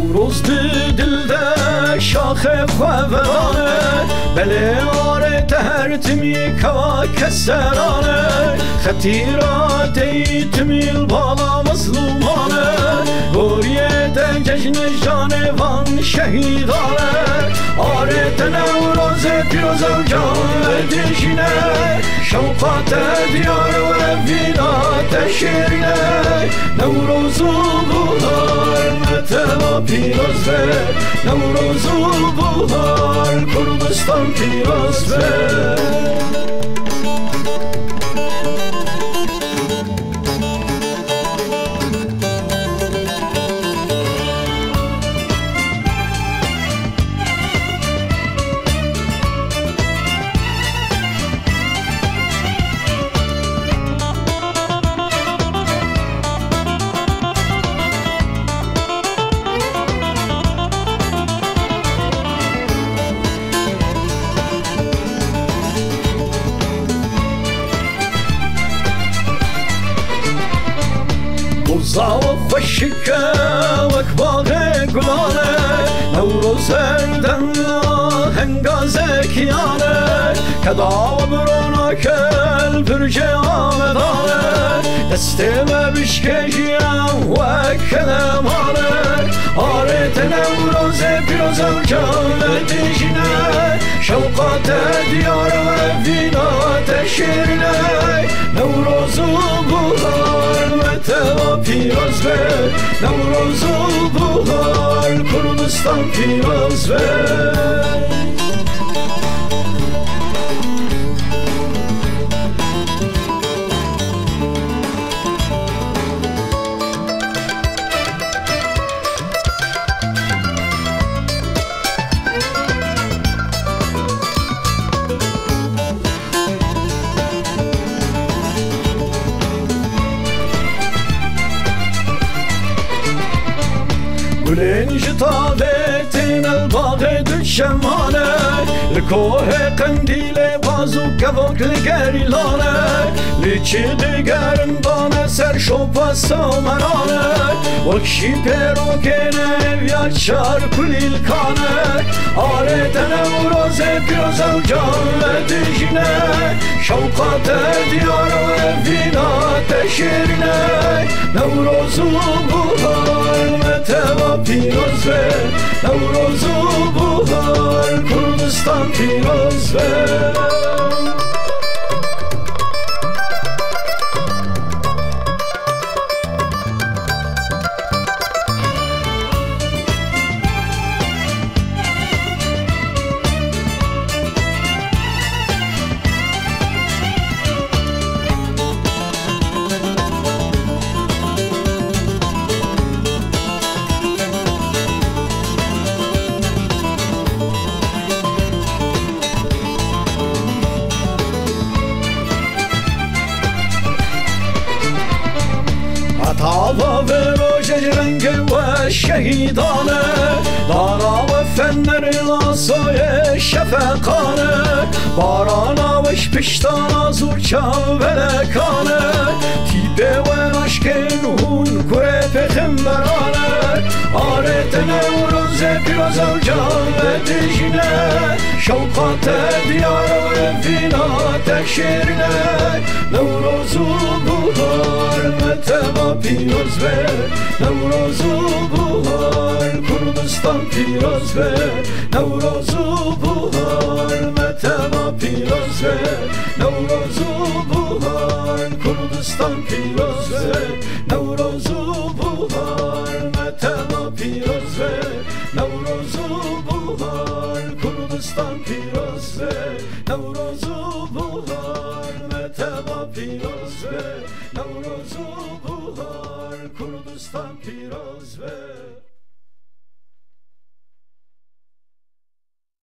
نوروز دلده شاخ خورانه بله آره تهرتمی کوا کسرانه خطیرات ایتمیل بالا مظلومانه گوریه جشن جانوان شهیدانه آره نوروز پیروز و جان دشینه شوقات دیار و وینات شیرینه نوروز و بهار متلا پیروز به نوروز و بهار کردستان پیروز به زاو خوشکه وک باغ گلانه نوروز اردن هنگازه کیانه کدا برونا کل برج آمدانه دستم بشکشیم و کلمانه آره نوروز پیروز و جان دشینه شوقات دیار و وینات شیرینه نوروز و بهار متلا پیروز به نوروز و بهار کردستان پیروز به گلنج تابتین الباغ دشمانه لکوه قندیل بازو کواک لگریلانه لیچی دیگرن دانه سر شوپا سامرانه وکشی پیروکنه ویاد شار کلیل کانه آره نوروز پیروز و جان دشینه شوقات دیار و وینات شیرینه نوروز و بهار متلا پیروز به نوروز و بهار کردستان پیروز به تاوا و روش رنگ و شهیدانه دارا و فنر لاسای شفقانه بارانا وش پشتانا زورچا ولکانه تیبه و نشکنون کره پخمبرانه آره نوروز پیروز و جان دشینه شوقات دیار و وینات شیرینه نوروز و بهار متلا پیروز به نوروز و بهار کردستان پیروز به نوروز و بهار متلا پیروز به نوروز و بهار کردستان پیروز به نوروز و بهار متلا پیروز به نوروز و بهار کردستان پیروز به نوروز و بهار متلا پیروز به نوروز و بهار کردستان پیروز به